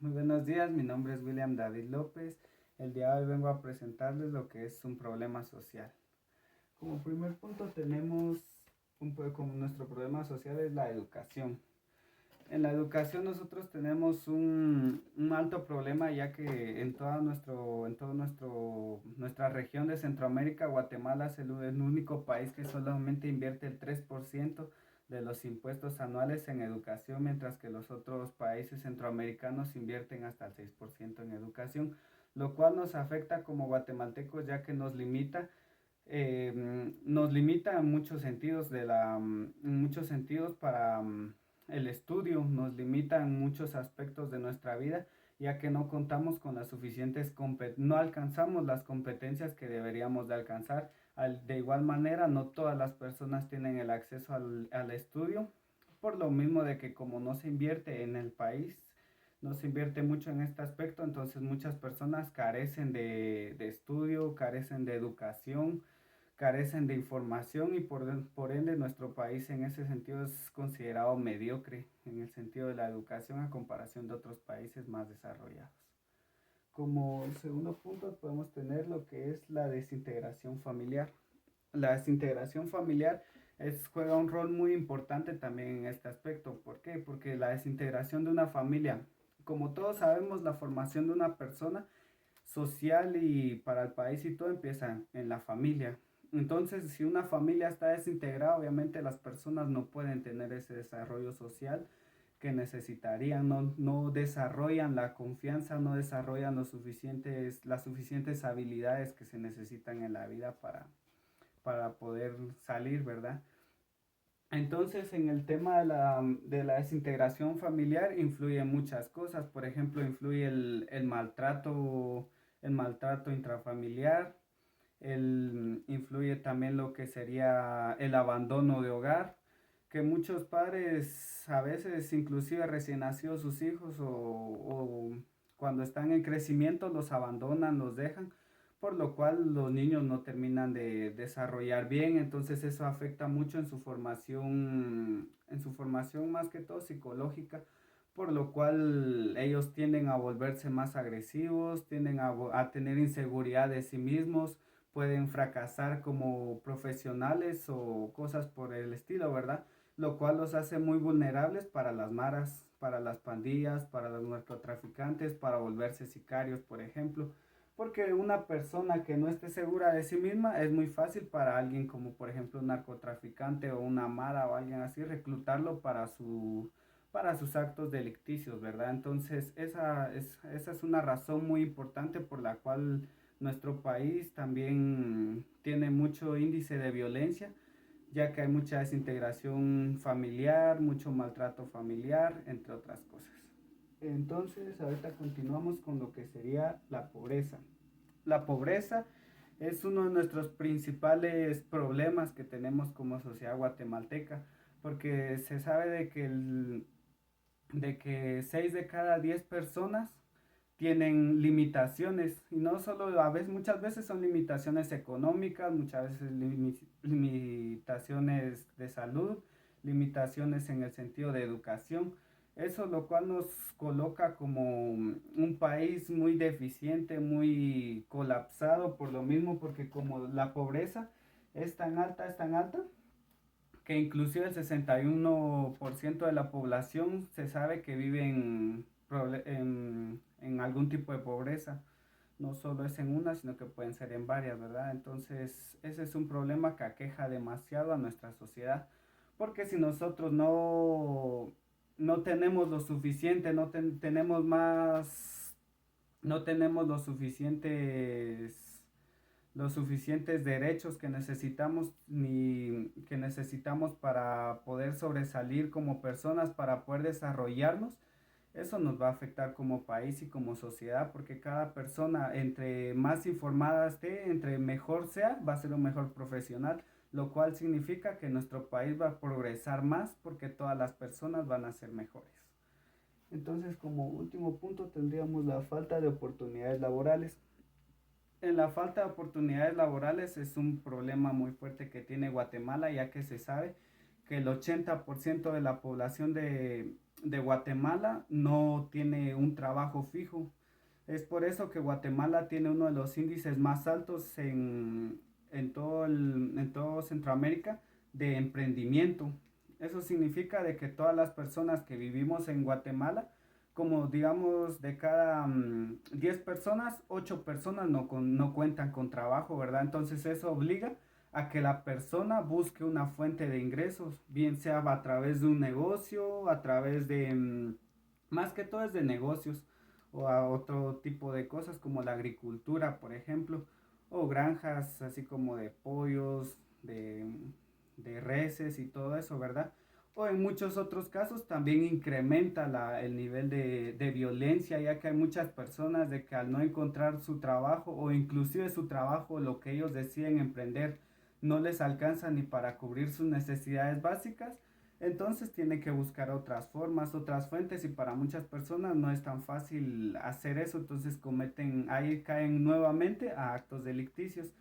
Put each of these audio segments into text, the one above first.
Muy buenos días, mi nombre es William David López. El día de hoy vengo a presentarles lo que es un problema social. Como primer punto tenemos como nuestro problema social es la educación. En la educación nosotros tenemos un alto problema ya que nuestra región de Centroamérica, Guatemala es el único país que solamente invierte el 3% de los impuestos anuales en educación, mientras que los otros países centroamericanos invierten hasta el 6% en educación, lo cual nos afecta como guatemaltecos ya que nos limita en muchos sentidos en muchos sentidos para el estudio, nos limita en muchos aspectos de nuestra vida, ya que no contamos con las no alcanzamos las competencias que deberíamos de alcanzar. De igual manera, no todas las personas tienen el acceso al estudio, por lo mismo de que como no se invierte en el país, no se invierte mucho en este aspecto, entonces muchas personas carecen de estudio, carecen de educación, carecen de información y por ende nuestro país en ese sentido es considerado mediocre en el sentido de la educación a comparación de otros países más desarrollados. Como segundo punto podemos tener lo que es la desintegración familiar. La desintegración familiar juega un rol muy importante también en este aspecto. ¿Por qué? Porque la desintegración de una familia, como todos sabemos, la formación de una persona social y para el país y todo empieza en la familia. Entonces, si una familia está desintegrada, obviamente las personas no pueden tener ese desarrollo social que necesitarían, no desarrollan la confianza, no desarrollan las suficientes habilidades que se necesitan en la vida para poder salir, ¿verdad? Entonces, en el tema de la desintegración familiar influyen muchas cosas. Por ejemplo, influye el maltrato intrafamiliar, influye también lo que sería el abandono de hogar, que muchos padres a veces, inclusive recién nacidos sus hijos o cuando están en crecimiento, los abandonan, los dejan, por lo cual los niños no terminan de desarrollar bien, entonces eso afecta mucho en su formación más que todo psicológica, por lo cual ellos tienden a volverse más agresivos, tienden a tener inseguridad de sí mismos, pueden fracasar como profesionales o cosas por el estilo, ¿verdad? Lo cual los hace muy vulnerables para las maras, para las pandillas, para los narcotraficantes, para volverse sicarios, por ejemplo. Porque una persona que no esté segura de sí misma es muy fácil para alguien como por ejemplo un narcotraficante o una mara o alguien así reclutarlo para sus actos delicticios, ¿verdad? Entonces esa es una razón muy importante por la cual nuestro país también tiene mucho índice de violencia, ya que hay mucha desintegración familiar, mucho maltrato familiar, entre otras cosas. Entonces, ahorita continuamos con lo que sería la pobreza. La pobreza es uno de nuestros principales problemas que tenemos como sociedad guatemalteca, porque se sabe de que 6 de cada 10 personas tienen limitaciones y no solo muchas veces son limitaciones económicas, muchas veces limitaciones de salud, limitaciones en el sentido de educación. Eso lo cual nos coloca como un país muy deficiente, muy colapsado por lo mismo, porque como la pobreza es tan alta, que inclusive el 61% de la población se sabe que vive en algún tipo de pobreza. No solo es en una, sino que pueden ser en varias, ¿verdad? Entonces, ese es un problema que aqueja demasiado a nuestra sociedad. Porque si nosotros no tenemos lo suficiente, tenemos más, no tenemos los suficientes derechos que necesitamos ni que necesitamos para poder sobresalir como personas, para poder desarrollarnos, eso nos va a afectar como país y como sociedad, porque cada persona, entre más informada esté, entre mejor sea, va a ser un mejor profesional, lo cual significa que nuestro país va a progresar más porque todas las personas van a ser mejores. Entonces, como último punto, tendríamos la falta de oportunidades laborales. En la falta de oportunidades laborales es un problema muy fuerte que tiene Guatemala, ya que se sabe que el 80% de la población de Guatemala no tiene un trabajo fijo. Es por eso que Guatemala tiene uno de los índices más altos en todo Centroamérica de emprendimiento. Eso significa de que todas las personas que vivimos en Guatemala, como digamos de cada 10 personas, 8 personas no cuentan con trabajo, ¿verdad? Entonces eso obliga a que la persona busque una fuente de ingresos, bien sea a través de un negocio, a través de, más que todo es de negocios, o a otro tipo de cosas como la agricultura, por ejemplo, o granjas así como de pollos, de reses y todo eso, ¿verdad? O en muchos otros casos también incrementa el nivel de violencia, ya que hay muchas personas de que al no encontrar su trabajo o inclusive su trabajo, lo que ellos deciden emprender, no les alcanza ni para cubrir sus necesidades básicas, entonces tiene que buscar otras formas, otras fuentes y para muchas personas no es tan fácil hacer eso, entonces ahí caen nuevamente a actos delicticios.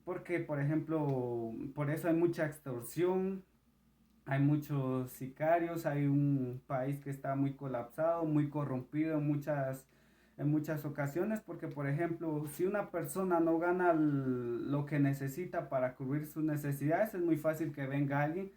Porque, por ejemplo, por eso hay mucha extorsión, hay muchos sicarios, hay un país que está muy colapsado, muy corrompido en muchas ocasiones, porque por ejemplo, si una persona no gana lo que necesita para cubrir sus necesidades, es muy fácil que venga alguien,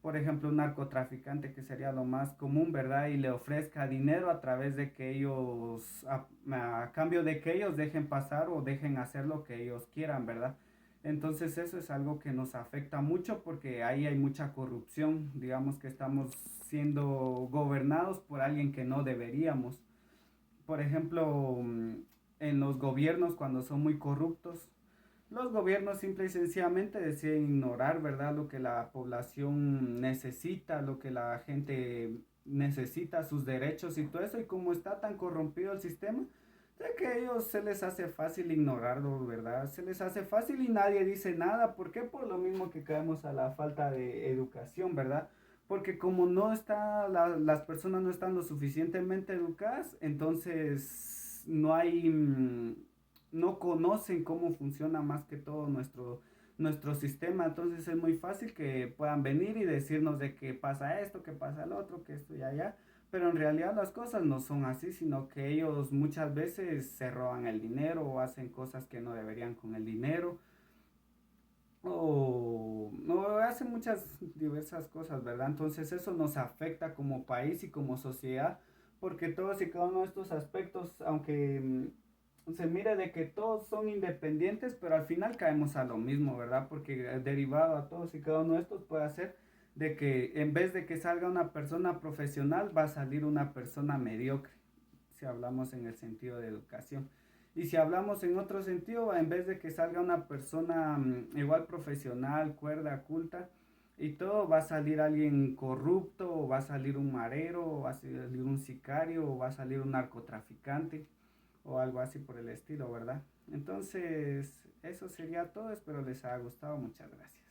por ejemplo, un narcotraficante, que sería lo más común, ¿verdad? Y le ofrezca dinero a través de que ellos, a cambio de que ellos dejen pasar o dejen hacer lo que ellos quieran, ¿verdad? Entonces eso es algo que nos afecta mucho porque ahí hay mucha corrupción, digamos que estamos siendo gobernados por alguien que no deberíamos. Por ejemplo, en los gobiernos cuando son muy corruptos, los gobiernos simple y sencillamente deciden ignorar, ¿verdad? Lo que la población necesita, lo que la gente necesita, sus derechos y todo eso. Y como está tan corrompido el sistema, de que a ellos se les hace fácil ignorarlo, ¿verdad? Se les hace fácil y nadie dice nada. ¿Por qué? Por lo mismo que caemos a la falta de educación, ¿verdad? Porque como no está, las personas no están lo suficientemente educadas, entonces no hay, no conocen cómo funciona más que todo nuestro sistema. Entonces es muy fácil que puedan venir y decirnos de que pasa esto, que pasa el otro, que esto y allá. Pero en realidad las cosas no son así, sino que ellos muchas veces se roban el dinero o hacen cosas que no deberían con el dinero o no hace muchas diversas cosas, ¿verdad? Entonces eso nos afecta como país y como sociedad, porque todos y cada uno de estos aspectos, aunque se mire de que todos son independientes, pero al final caemos a lo mismo, ¿verdad? Porque derivado a todos y cada uno de estos puede hacer de que en vez de que salga una persona profesional, va a salir una persona mediocre, si hablamos en el sentido de educación. Y si hablamos en otro sentido, en vez de que salga una persona igual profesional, cuerda, culta, y todo, va a salir alguien corrupto, o va a salir un marero, o va a salir un sicario, o va a salir un narcotraficante, o algo así por el estilo, ¿verdad? Entonces, eso sería todo, espero les haya gustado, muchas gracias.